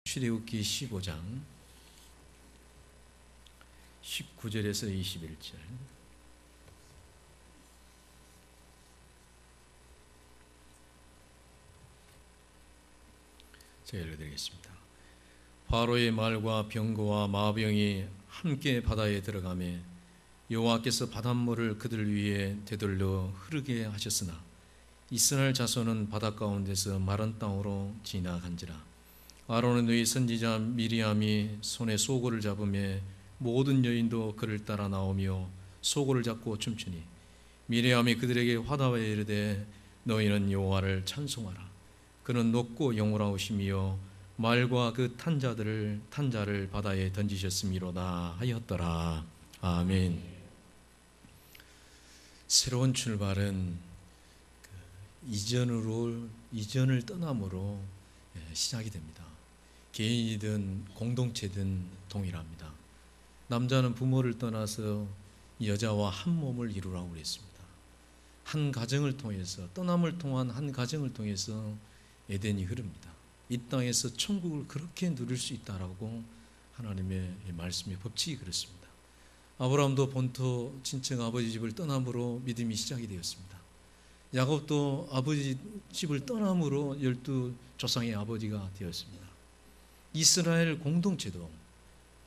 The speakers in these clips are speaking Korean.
출애굽기 15장 19절에서 21절. 제가 읽어드리겠습니다. 바로의 말과 병거와 마병이 함께 바다에 들어가매 여호와께서 바닷물을 그들 위에 되돌려 흐르게 하셨으나 이스라엘 자손은 바다 가운데서 마른 땅으로 지나간지라. 아론의 누이 선지자 미리암이 손에 소고를 잡으며 모든 여인도 그를 따라 나오며 소고를 잡고 춤추니 미리암이 그들에게 화답하여 이르되 너희는 여호와를 찬송하라. 그는 높고 영원하시며 말과 그 탄자를 바다에 던지셨음이로다 하였더라. 아멘. 새로운 출발은 이전을 떠남으로 시작이 됩니다. 개인이든 공동체든 동일합니다. 남자는 부모를 떠나서 여자와 한 몸을 이루라고 그랬습니다. 한 가정을 통해서, 떠남을 통한 한 가정을 통해서 에덴이 흐릅니다. 이 땅에서 천국을 그렇게 누릴 수 있다라고 하나님의 말씀의 법칙이 그렇습니다. 아브라함도 본토 친척 아버지 집을 떠남으로 믿음이 시작이 되었습니다. 야곱도 아버지 집을 떠남으로 12조상의 아버지가 되었습니다. 이스라엘 공동체도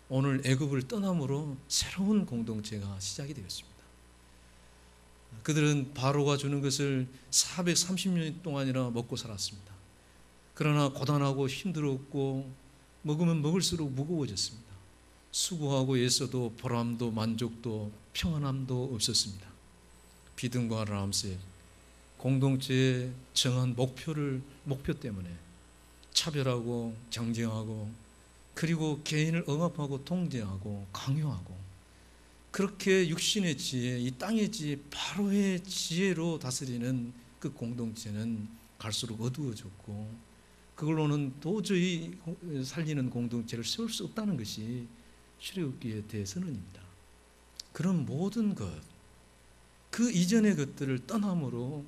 오늘 애굽을 떠남으로 새로운 공동체가 시작이 되었습니다. 그들은 바로가 주는 것을 430년 동안이나 먹고 살았습니다. 그러나 고단하고 힘들었고 먹으면 먹을수록 무거워졌습니다. 수고하고 애써도 보람도 만족도 평안함도 없었습니다. 비듬과 람셋, 공동체의 정한 목표 때문에 차별하고 정쟁하고 그리고 개인을 억압하고 통제하고 강요하고 그렇게 육신의 지혜, 이 땅의 지혜, 바로의 지혜로 다스리는 그 공동체는 갈수록 어두워졌고 그걸로는 도저히 살리는 공동체를 세울 수 없다는 것이 출애굽기의 대선언입니다. 그런 모든 것, 그 이전의 것들을 떠남으로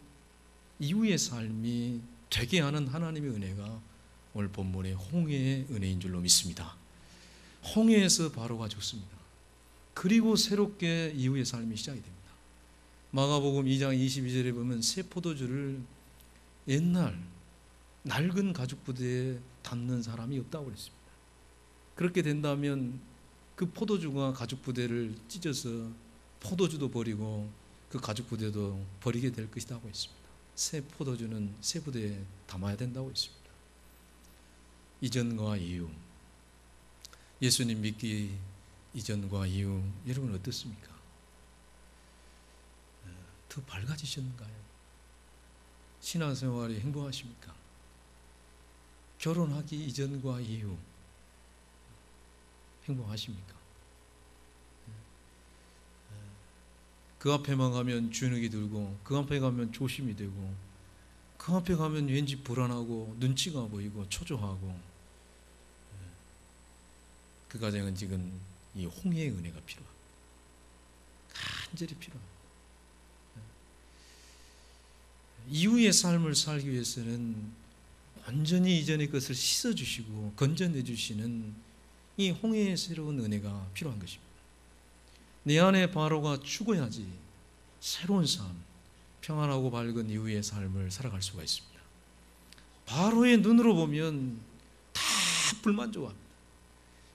이후의 삶이 되게 하는 하나님의 은혜가 오늘 본문의 홍해의 은혜인 줄로 믿습니다. 홍해에서 바로가 죽습니다. 그리고 새롭게 이후의 삶이 시작이 됩니다. 마가복음 2장 22절에 보면 새 포도주를 옛날 낡은 가죽 부대에 담는 사람이 없다고 그랬습니다. 그렇게 된다면 그 포도주가 가죽 부대를 찢어서 포도주도 버리고 그 가죽 부대도 버리게 될 것이라고 했습니다. 새 포도주는 새 부대에 담아야 된다고 했습니다. 이전과 이후, 예수님 믿기 이전과 이후 여러분 어떻습니까? 더 밝아지셨는가요? 신앙생활이 행복하십니까? 결혼하기 이전과 이후 행복하십니까? 그 앞에만 가면 주눅이 들고 그 앞에 가면 조심이 되고 그 앞에 가면 왠지 불안하고 눈치가 보이고 초조하고 그 가정은 지금 이 홍해의 은혜가 필요합니다. 간절히 필요합니다. 이후의 삶을 살기 위해서는 완전히 이전의 것을 씻어주시고 건져내주시는 이 홍해의 새로운 은혜가 필요한 것입니다. 내 안에 바로가 죽어야지 새로운 삶, 평안하고 밝은 이후의 삶을 살아갈 수가 있습니다. 바로의 눈으로 보면 다 불만족합니다.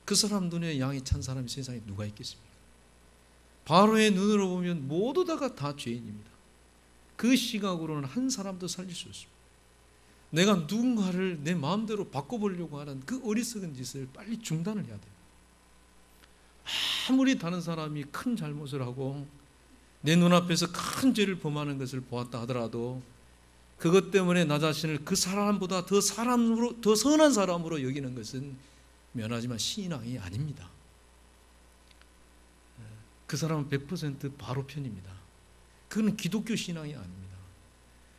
그 사람 눈에 양이 찬 사람이 세상에 누가 있겠습니까? 바로의 눈으로 보면 모두 다 죄인입니다. 그 시각으로는 한 사람도 살릴 수 없습니다. 내가 누군가를 내 마음대로 바꿔보려고 하는 그 어리석은 짓을 빨리 중단을 해야 돼요. 아무리 다른 사람이 큰 잘못을 하고 내 눈앞에서 큰 죄를 범하는 것을 보았다 하더라도 그것 때문에 나 자신을 그 사람보다 더 선한 사람으로 여기는 것은 미안하지만 신앙이 아닙니다. 그 사람은 100% 바로 편입니다. 그건 기독교 신앙이 아닙니다.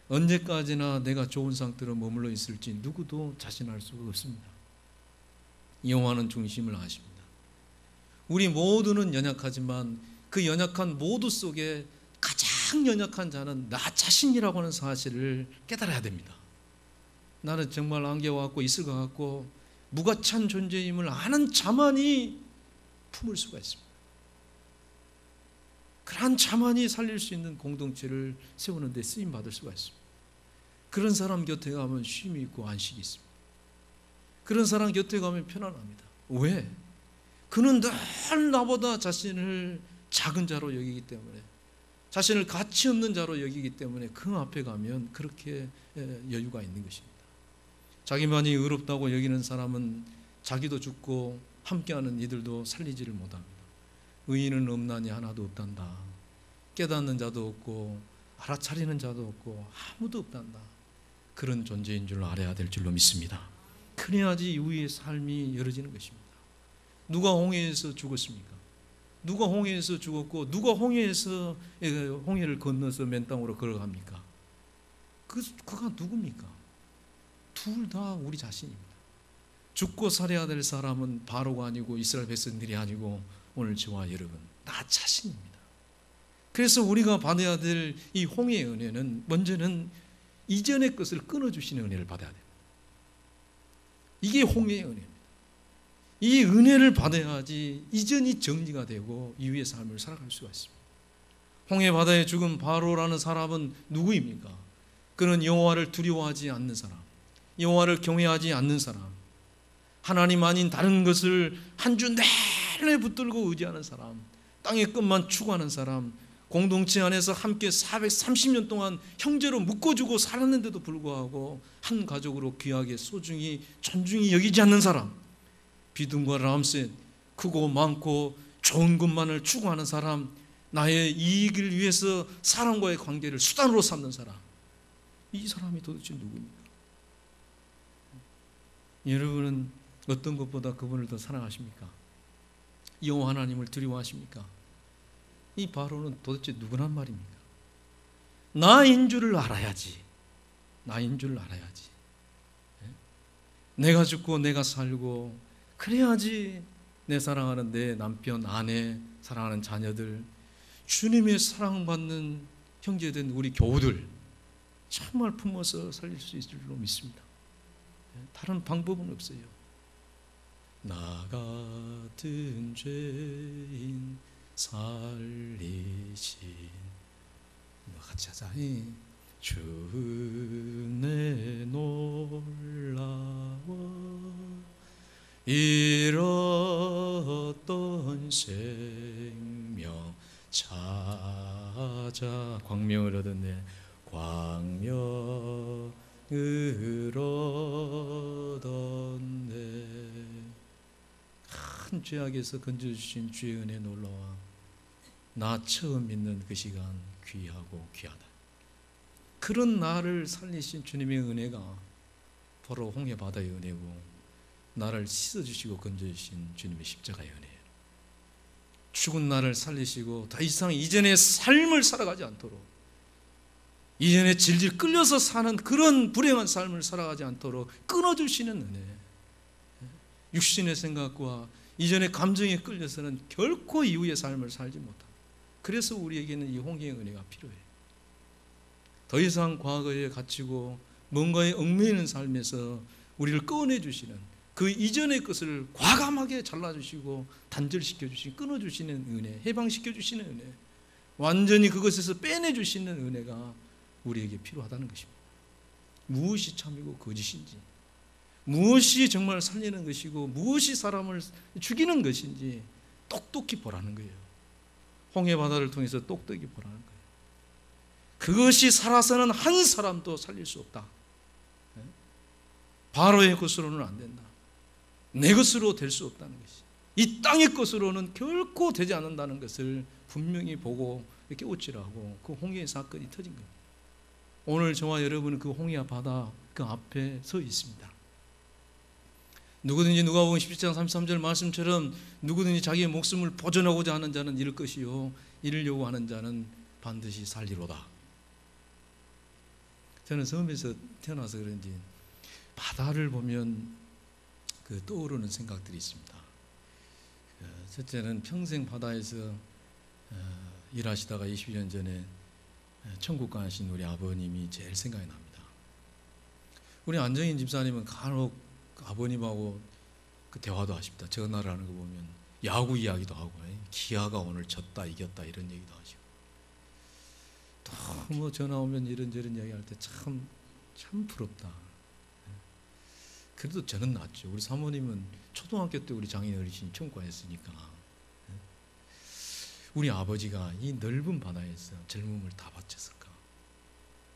언제까지나 내가 좋은 상태로 머물러 있을지 누구도 자신할 수가 없습니다. 여호와는 중심을 아십니다. 우리 모두는 연약하지만 그 연약한 모두 속에 가장 연약한 자는 나 자신이라고 하는 사실을 깨달아야 됩니다. 나는 정말 안개와 같고 있을 것 같고 무가치한 존재임을 아는 자만이 품을 수가 있습니다. 그러한 자만이 살릴 수 있는 공동체를 세우는 데 쓰임 받을 수가 있습니다. 그런 사람 곁에 가면 쉼이 있고 안식이 있습니다. 그런 사람 곁에 가면 편안합니다. 왜? 그는 늘 나보다 자신을 작은 자로 여기기 때문에, 자신을 가치 없는 자로 여기기 때문에 그 앞에 가면 그렇게 여유가 있는 것입니다. 자기만이 의롭다고 여기는 사람은 자기도 죽고 함께하는 이들도 살리지를 못합니다. 의인은 없나니 하나도 없단다. 깨닫는 자도 없고 알아차리는 자도 없고 아무도 없단다. 그런 존재인 줄 알아야 될 줄로 믿습니다. 그래야지 이후의 삶이 열어지는 것입니다. 누가 홍해에서 죽었습니까? 누가 홍해에서 죽었고 누가 홍해에서 홍해를 건너서 맨 땅으로 걸어갑니까? 그가 누굽니까? 둘 다 우리 자신입니다. 죽고 살아야 될 사람은 바로가 아니고 이스라엘 백성들이 아니고 오늘 저와 여러분 나 자신입니다. 그래서 우리가 받아야 될 이 홍해의 은혜는 먼저는 이전의 것을 끊어주시는 은혜를 받아야 됩니다. 이게 홍해의 은혜입니다. 이 은혜를 받아야지 이전이 정리가 되고 이후의 삶을 살아갈 수가 있습니다. 홍해 바다에 죽은 바로라는 사람은 누구입니까? 그는 여호와를 두려워하지 않는 사람, 여호와를 경외하지 않는 사람, 하나님 아닌 다른 것을 한 주 내내 붙들고 의지하는 사람, 땅의 것만 추구하는 사람, 공동체 안에서 함께 430년 동안 형제로 묶어주고 살았는데도 불구하고 한 가족으로 귀하게 소중히 존중히 여기지 않는 사람, 비둔과 람셋, 크고 많고 좋은 것만을 추구하는 사람, 나의 이익을 위해서 사람과의 관계를 수단으로 삼는 사람, 이 사람이 도대체 누구입니까? 여러분은 어떤 것보다 그분을 더 사랑하십니까? 여호와 하나님을 두려워하십니까? 이 바로는 도대체 누구란 말입니까? 나인 줄을 알아야지. 나인 줄 알아야지. 내가 죽고 내가 살고 그래야지 내 사랑하는 내 남편, 아내, 사랑하는 자녀들, 주님의 사랑받는 형제된 우리 교우들 정말 품어서 살릴 수 있을 줄로 믿습니다. 다른 방법은 없어요. 나 같은 죄인 살리신, 같이 하자. 주 내 놀라워 잃었던 생명 찾아, 광명을 얻었네. 광명을 얻었네. 큰 죄악에서 건져주신 주의 은혜 놀라와 나 처음 믿는 그 시간 귀하고 귀하다. 그런 나를 살리신 주님의 은혜가 바로 홍해 바다의 은혜고, 나를 씻어주시고 건져주신 주님의 십자가의 은혜예요. 죽은 나를 살리시고 더 이상 이전의 삶을 살아가지 않도록, 이전에 질질 끌려서 사는 그런 불행한 삶을 살아가지 않도록 끊어주시는 은혜. 육신의 생각과 이전의 감정에 끌려서는 결코 이후의 삶을 살지 못합니다. 그래서 우리에게는 이 홍해의 은혜가 필요해요. 더 이상 과거에 갇히고 뭔가에 얽매이는 삶에서 우리를 꺼내주시는, 그 이전의 것을 과감하게 잘라주시고 단절시켜주시고 끊어주시는 은혜, 해방시켜주시는 은혜, 완전히 그것에서 빼내주시는 은혜가 우리에게 필요하다는 것입니다. 무엇이 참이고 거짓인지, 무엇이 정말 살리는 것이고 무엇이 사람을 죽이는 것인지 똑똑히 보라는 거예요. 홍해 바다를 통해서 똑똑히 보라는 거예요. 그것이 살아서는 한 사람도 살릴 수 없다. 바로의 것으로는 안 된다. 내 것으로 될 수 없다는 것이, 이 땅의 것으로는 결코 되지 않는다는 것을 분명히 보고 이렇게 깨우치라고 그 홍해의 사건이 터진 겁니다. 오늘 저와 여러분은 그 홍해 바다 그 앞에 서 있습니다. 누구든지 누가복음 17장 33절 말씀처럼 누구든지 자기의 목숨을 보존하고자 하는 자는 잃을 것이요 잃으려고 하는 자는 반드시 살리로다. 저는 섬에서 태어나서 그런지 바다를 보면 그 떠오르는 생각들이 있습니다. 첫째는 평생 바다에서 일하시다가 20년 전에 천국 가신 우리 아버님이 제일 생각이 납니다. 우리 안정인 집사님은 간혹 아버님하고 그 대화도 하십니다. 전화를 하는 거 보면 야구 이야기도 하고 기아가 오늘 졌다 이겼다 이런 얘기도 하시고 또 뭐 전화 오면 이런저런 이야기 할 때 참 부럽다. 그래도 저는 낫죠. 우리 사모님은 초등학교 때 우리 장인 어르신이 청구했으니까 우리 아버지가 이 넓은 바다에서 젊음을 다 바쳤을까.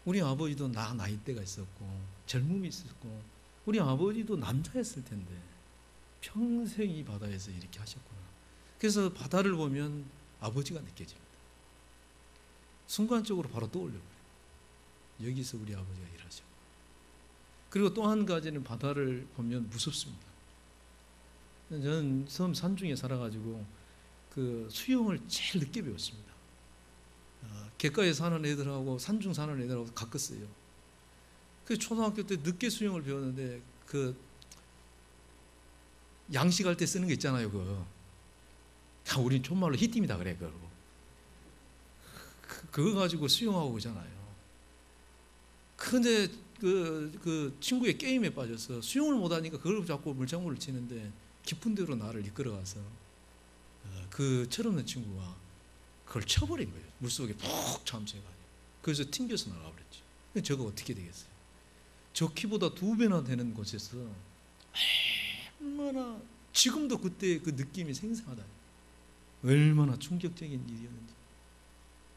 우리 아버지도 나이대가 있었고 젊음이 있었고 우리 아버지도 남자였을 텐데 평생 이 바다에서 이렇게 하셨구나. 그래서 바다를 보면 아버지가 느껴집니다. 순간적으로 바로 떠올려버려요. 여기서 우리 아버지가 일하셨고. 그리고 또 한 가지는 바다를 보면 무섭습니다. 저는 섬 산중에 살아가지고 그 수영을 제일 늦게 배웠습니다. 갯가에 사는 애들하고 산중 사는 애들하고 가꿨어요. 그 초등학교 때 늦게 수영을 배웠는데 그 양식할 때 쓰는 거 있잖아요. 우린 촌말로 히팀이다 그래. 그거 가지고 수영하고 오잖아요. 근데 그 친구의 게임에 빠져서 수영을 못하니까 그걸 자꾸 물장구를 치는데 깊은 데로 나를 이끌어가서 그 철없는 친구가 그걸 쳐버린 거예요. 물속에 푹 참새가지고. 그래서 튕겨서 나가버렸죠. 저거 어떻게 되겠어요? 저 키보다 2배나 되는 곳에서 얼마나 지금도 그때 그 느낌이 생생하다. 얼마나 충격적인 일이었는지.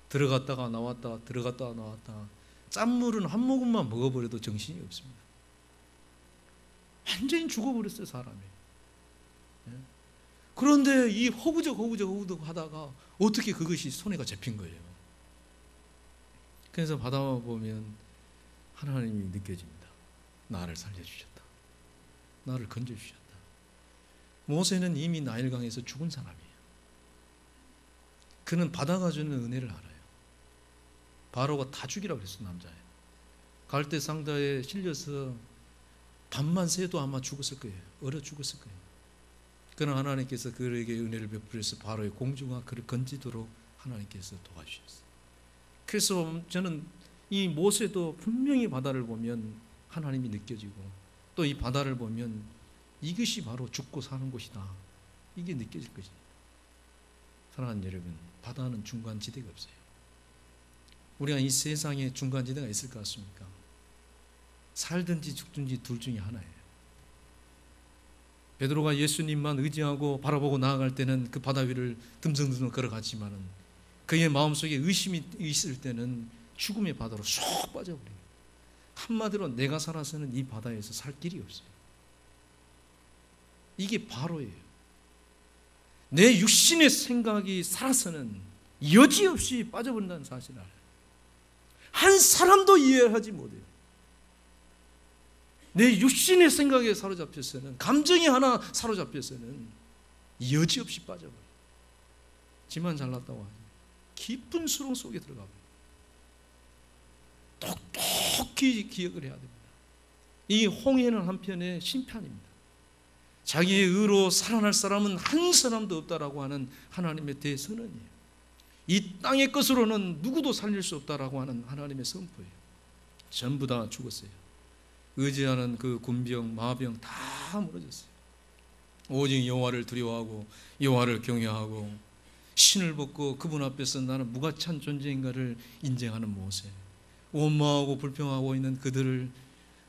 들어갔다가 나왔다 들어갔다가 나왔다. 짠물은 한 모금만 먹어버려도 정신이 없습니다. 완전히 죽어버렸어요, 사람이. 그런데 이 허우적 하다가 어떻게 그것이 손에가 잡힌 거예요. 그래서 바다 보면 하나님이 느껴집니다. 나를 살려주셨다. 나를 건져주셨다. 모세는 이미 나일강에서 죽은 사람이에요. 그는 바다가 주는 은혜를 알아요. 바로가 다 죽이라고 그랬어, 남자애. 갈대 상자에 실려서 밤만 새도 아마 죽었을 거예요. 얼어 죽었을 거예요. 그러나 하나님께서 그에게 은혜를 베풀어서 바로의 공주가 그를 건지도록 하나님께서 도와주셨어요. 그래서 저는 이 모세도 분명히 바다를 보면 하나님이 느껴지고 또 이 바다를 보면 이것이 바로 죽고 사는 곳이다. 이게 느껴질 것입니다. 사랑하는 여러분, 바다는 중간지대가 없어요. 우리가 이 세상에 중간지대가 있을 것 같습니까? 살든지 죽든지 둘 중에 하나예요. 베드로가 예수님만 의지하고 바라보고 나아갈 때는 그 바다 위를 듬성듬성 걸어갔지만은 그의 마음속에 의심이 있을 때는 죽음의 바다로 쏙 빠져버려요. 한마디로 내가 살아서는 이 바다에서 살 길이 없어요. 이게 바로예요. 내 육신의 생각이 살아서는 여지없이 빠져버린다는 사실을 알아요. 한 사람도 이해하지 못해요. 내 육신의 생각에 사로잡혀서는, 감정이 하나 사로잡혀서는 여지없이 빠져버려요. 지만 잘났다고 하죠. 깊은 수렁 속에 들어가 버려요. 똑똑히 기억을 해야 됩니다. 이 홍해는 한편의 심판입니다. 자기의 의로 살아날 사람은 한 사람도 없다라고 하는 하나님의 대선언이에요. 이 땅의 것으로는 누구도 살릴 수 없다라고 하는 하나님의 선포예요. 전부 다 죽었어요. 의지하는 그 군병, 마병 다 무너졌어요. 오직 여호와를 두려워하고 여호와를 경외하고 신을 벗고 그분 앞에서 나는 무가치한 존재인가를 인정하는 모세. 원망하고 불평하고 있는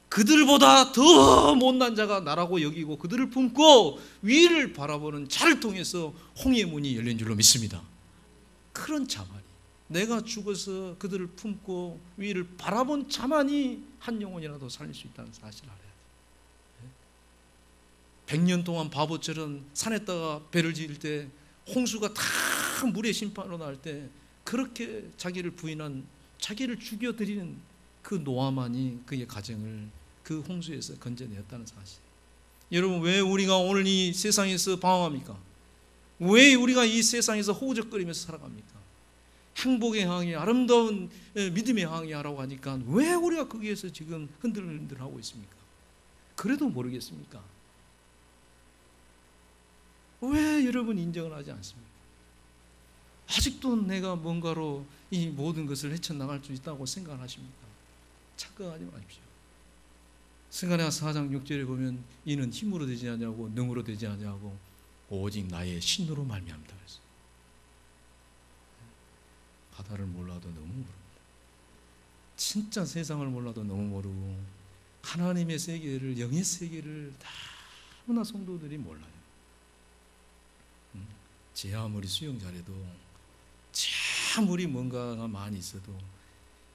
그들보다 더 못난 자가 나라고 여기고 그들을 품고 위를 바라보는 자를 통해서 홍해의 문이 열린 줄로 믿습니다. 그런 자만이, 내가 죽어서 그들을 품고 위를 바라본 자만이 한 영혼이라도 살릴 수 있다는 사실을 알아야 돼요. 100년 동안 바보처럼 산에다가 배를 지을 때 홍수가 다 물의 심판으로 나올 때 그렇게 자기를 부인한, 자기를 죽여드리는 그 노아만이 그의 가정을 그 홍수에서 건져내었다는 사실. 여러분, 왜 우리가 오늘 이 세상에서 방황합니까? 왜 우리가 이 세상에서 호우적거리면서 살아갑니까? 행복의 항해, 아름다운 믿음의 항해하라고 하니까 왜 우리가 거기에서 지금 흔들흔들하고 있습니까? 그래도 모르겠습니까? 왜 여러분 인정을 하지 않습니까? 아직도 내가 뭔가로 이 모든 것을 헤쳐나갈 수 있다고 생각하십니까? 착각하지 마십시오. 스가랴 4장 6절에 보면 이는 힘으로 되지 않냐고 능으로 되지 않냐고 오직 나의 신으로 말미암다 그랬어요. 바다를 몰라도 너무 모릅니다. 진짜 세상을 몰라도 너무 모르고 하나님의 세계를, 영의 세계를 너무나 성도들이 몰라요. 제 아무리 수영 잘해도, 제 아무리 뭔가가 많이 있어도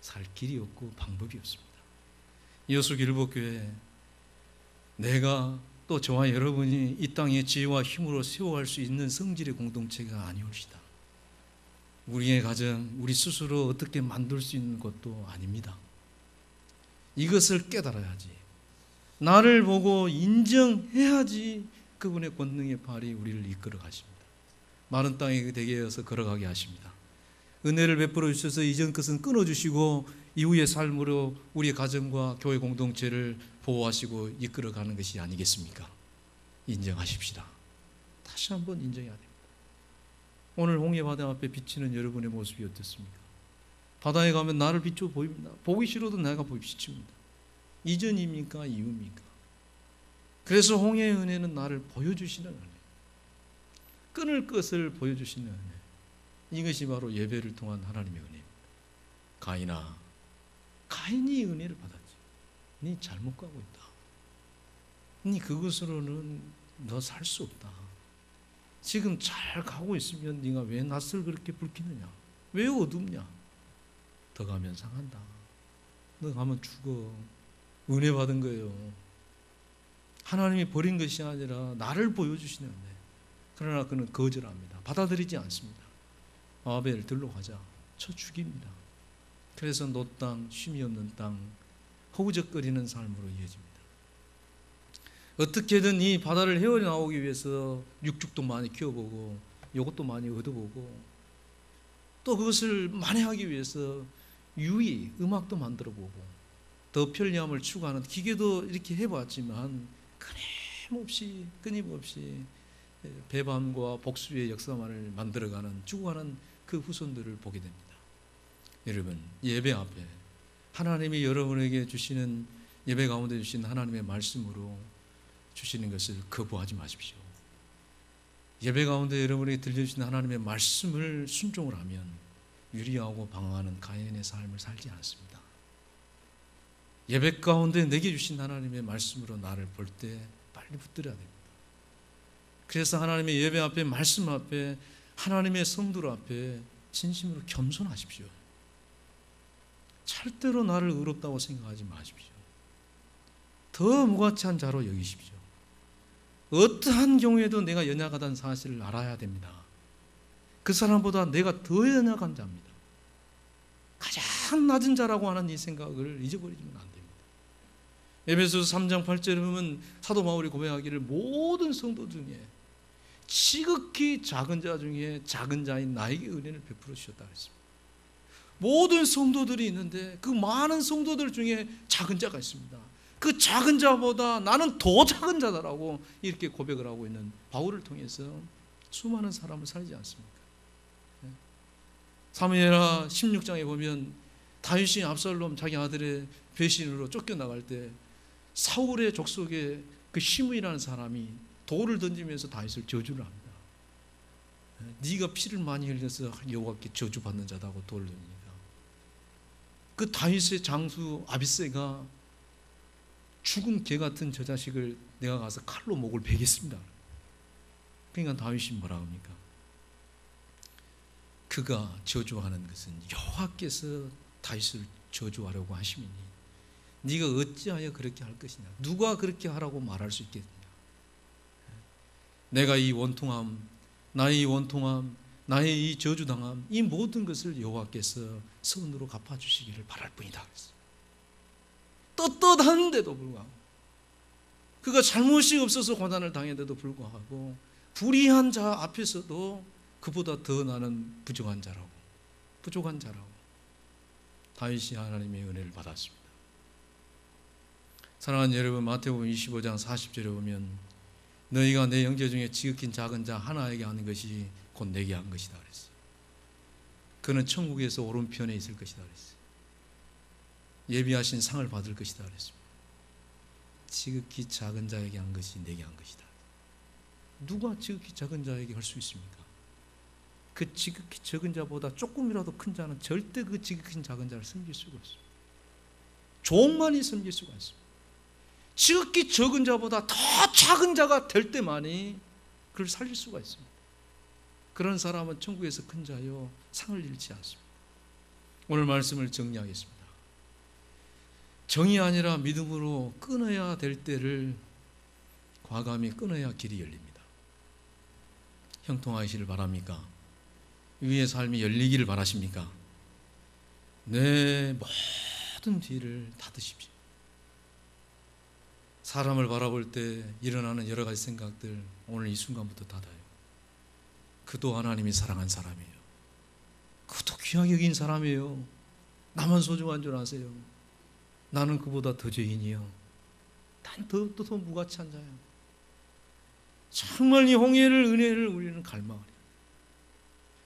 살 길이 없고 방법이 없습니다. 여수 길복교회, 내가 또 저와 여러분이 이 땅의 지혜와 힘으로 세워갈 수 있는 성질의 공동체가 아니옵시다. 우리의 가정, 우리 스스로 어떻게 만들 수 있는 것도 아닙니다. 이것을 깨달아야지, 나를 보고 인정해야지 그분의 권능의 팔이 우리를 이끌어 가십니다. 마른 땅에 되게 해서 걸어가게 하십니다. 은혜를 베풀어 주셔서 이전 것은 끊어주시고 이후의 삶으로 우리의 가정과 교회 공동체를 보호하시고 이끌어가는 것이 아니겠습니까? 인정하십시다. 다시 한번 인정해야 됩니다. 오늘 홍해바다 앞에 비치는 여러분의 모습이 어떻습니까? 바다에 가면 나를 비춰 보입니다. 보기 싫어도 내가 비춥니다. 이전입니까? 이후입니까? 그래서 홍해의 은혜는 나를 보여주시는 은혜, 끊을 것을 보여주시는 은혜, 이것이 바로 예배를 통한 하나님의 은혜입니다. 가인이 은혜를 받았지. 네 잘못 가고 있다. 네 그것으로는 너 살 수 없다. 지금 잘 가고 있으면 네가 왜 낯을 그렇게 붉히느냐? 왜 어둡냐? 더 가면 상한다. 너 가면 죽어. 은혜 받은 거예요. 하나님이 버린 것이 아니라 나를 보여주시는 은혜. 그러나 그는 거절합니다. 받아들이지 않습니다. 아벨 들러 가자. 쳐 죽입니다. 그래서 노땅, 쉼이 없는 땅, 허우적거리는 삶으로 이어집니다. 어떻게든 이 바다를 헤어나오기 위해서 육축도 많이 키워보고 이것도 많이 얻어보고 또 그것을 만회하기 위해서 유의, 음악도 만들어보고 더 편리함을 추구하는 기계도 이렇게 해봤지만 끊임없이 배반과 복수의 역사만을 만들어가는, 죽어가는 그 후손들을 보게 됩니다. 여러분, 예배 앞에 하나님이 여러분에게 주시는, 예배 가운데 주신 하나님의 말씀으로 주시는 것을 거부하지 마십시오. 예배 가운데 여러분에게 들려주신 하나님의 말씀을 순종을 하면 유리하고 방황하는 가인의 삶을 살지 않습니다. 예배 가운데 내게 주신 하나님의 말씀으로 나를 볼 때 빨리 붙들어야 됩니다. 그래서 하나님의 예배 앞에, 말씀 앞에, 하나님의 성들 앞에 진심으로 겸손하십시오. 절대로 나를 의롭다고 생각하지 마십시오. 더 무가치한 자로 여기십시오. 어떠한 경우에도 내가 연약하다는 사실을 알아야 됩니다. 그 사람보다 내가 더 연약한 자입니다. 가장 낮은 자라고 하는 이 생각을 잊어버리면 안 됩니다. 에베소서 3장 8절에 보면 사도 바울이 고백하기를 모든 성도 중에 지극히 작은 자 중에 작은 자인 나에게 은혜를 베풀어 주셨다 그랬습니다. 모든 성도들이 있는데 그 많은 성도들 중에 작은 자가 있습니다. 그 작은 자보다 나는 더 작은 자다라고 이렇게 고백을 하고 있는 바울을 통해서 수많은 사람을 살리지 않습니까? 사무엘하 16장에 보면 다윗이 압살롬 자기 아들의 배신으로 쫓겨나갈 때 사울의 족속에 그 시므이라는 사람이 돌을 던지면서 다윗을 저주를 합니다. 네가 피를 많이 흘려서 여호와께 저주받는 자다고 돌을 던집니다. 그 다윗의 장수 아비새가 죽은 개 같은 저 자식을 내가 가서 칼로 목을 베겠습니다. 그러니까 다윗이 뭐라 합니까? 그가 저주하는 것은 여호와께서 다윗을 저주하려고 하심이니 네가 어찌하여 그렇게 할 것이냐? 누가 그렇게 하라고 말할 수 있겠느냐? 내가 이 원통함, 나의 이 원통함, 나의 이 저주당함, 이 모든 것을 여호와께서 선으로 갚아주시기를 바랄 뿐이다. 떳떳한데도 불구하고, 그가 잘못이 없어서 고난을 당했는데도 불구하고 불의한 자 앞에서도 그보다 더 나는 부족한 자라고 다윗이 하나님의 은혜를 받았습니다. 사랑하는 여러분, 마태복음 25장 40절에 보면 너희가 내 형제 중에 지극히 작은 자 하나에게 하는 것이 곧 내게 한 것이다 그랬어요. 그는 천국에서 오른편에 있을 것이다 그랬어요. 예비하신 상을 받을 것이다 그랬습니다. 지극히 작은 자에게 한 것이 내게 한 것이다. 누가 지극히 작은 자에게 할 수 있습니까? 그 지극히 적은 자보다 조금이라도 큰 자는 절대 그 지극히 작은 자를 섬길 수가 없습니다. 종만이 섬길 수가 있습니다. 지극히 적은 자보다 더 작은 자가 될 때만이 그를 살릴 수가 있습니다. 그런 사람은 천국에서 큰 자요 상을 잃지 않습니다. 오늘 말씀을 정리하겠습니다. 정이 아니라 믿음으로 끊어야 될 때를 과감히 끊어야 길이 열립니다. 형통하시기를 바랍니까? 위의 삶이 열리기를 바라십니까? 내 모든 뒤를 닫으십시오. 사람을 바라볼 때 일어나는 여러 가지 생각들 오늘 이 순간부터 닫아요. 그도 하나님이 사랑한 사람이에요. 그도 귀하게 여긴 사람이에요. 나만 소중한 줄 아세요? 나는 그보다 더 죄인이요. 난 더 무가치한 자야. 정말 이 홍해를 은혜를 우리는 갈망하리.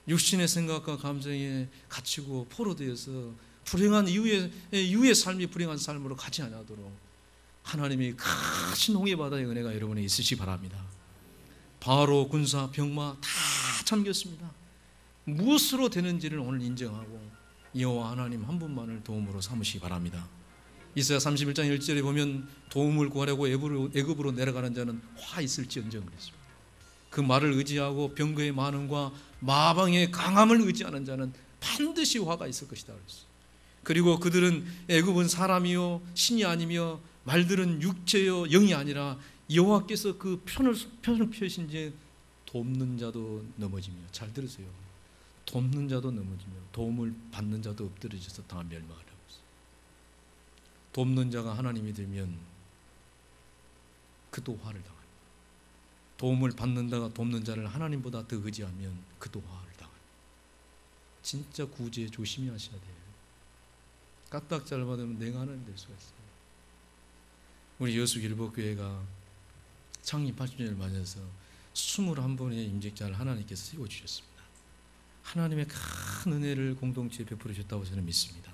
육신의 생각과 감정에 갇히고 포로되어서 불행한 이후의 삶이 불행한 삶으로 가지 않도록 하나님이 크신 홍해 바다의 은혜가 여러분에게 있으시기 바랍니다. 바로 군사 병마 다 잠겼습니다. 무엇으로 되는지를 오늘 인정하고 여호와 하나님 한 분만을 도움으로 삼으시기 바랍니다. 이사야 31장 1절에 보면 도움을 구하려고 애굽으로 내려가는 자는 화 있을지언정 그랬습니다. 그 말을 의지하고 병거의 많음과 마방의 강함을 의지하는 자는 반드시 화가 있을 것이다 그랬어요. 그리고 그들은 애굽은 사람이요 신이 아니며 말들은 육체요 영이 아니라 여호와께서 그 편을 펴신 지 돕는 자도 넘어지며, 잘 들으세요, 돕는 자도 넘어지며 도움을 받는 자도 엎드려져서 다 멸망을 하고 있어요. 돕는 자가 하나님이 되면 그도 화를 당합니다. 도움을 받는 자가 돕는 자를 하나님보다 더 의지하면 그도 화를 당합니다. 진짜 구제에 조심히 하셔야 돼요. 까딱 잘못하면 내가 하나님 될 수가 있어요. 우리 여수길복교회가 창립 80주년을 맞아서 21분의 임직자를 하나님께서 세워주셨습니다. 하나님의 큰 은혜를 공동체에 베풀으셨다고 저는 믿습니다.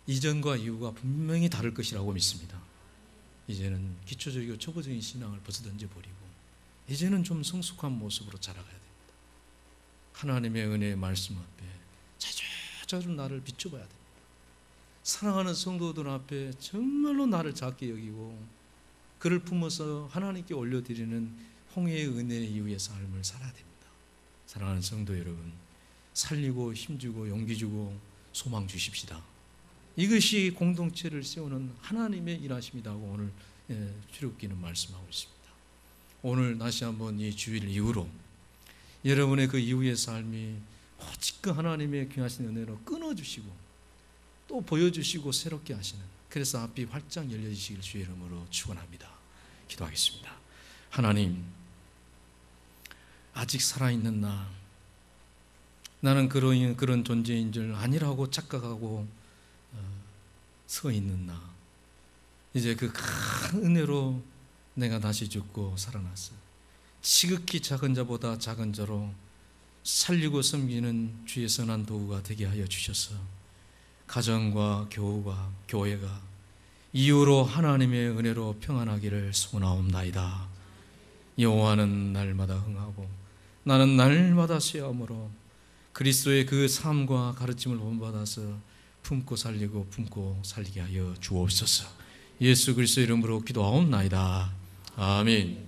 이전과 이후가 분명히 다를 것이라고 믿습니다. 이제는 기초적이고 초보적인 신앙을 벌써 던져버리고 이제는 좀 성숙한 모습으로 자라가야 됩니다. 하나님의 은혜의 말씀 앞에 자주자주 나를 비춰봐야 됩니다. 사랑하는 성도들 앞에 정말로 나를 작게 여기고 그를 품어서 하나님께 올려드리는 홍해의 은혜 이후의 삶을 살아야 됩니다. 사랑하는 성도 여러분, 살리고 힘주고 용기 주고 소망 주십시다. 이것이 공동체를 세우는 하나님의 일하심이라고 오늘 출애굽기는 말씀하고 있습니다. 오늘 다시 한번 이 주일 이후로 여러분의 그 이후의 삶이 오직 그 하나님의 귀하신 은혜로 끊어주시고 또 보여주시고 새롭게 하시는, 그래서 앞이 활짝 열려지시길 주의 이름으로 축원합니다. 기도하겠습니다. 하나님, 아직 살아있는 나는 그런 존재인 줄 아니라고 착각하고 서 있는 나, 이제 그 큰 은혜로 내가 다시 죽고 살아났어. 지극히 작은 자보다 작은 자로 살리고 섬기는 주의 선한 도구가 되게 하여 주셔서 가정과 교회가 이후로 하나님의 은혜로 평안하기를 소원하옵나이다. 여호와는 날마다 흥하고 나는 날마다 쇠함으로 그리스도의 그 삶과 가르침을 본받아서 품고 살리게 하여 주옵소서. 예수 그리스도 이름으로 기도하옵나이다. 아멘.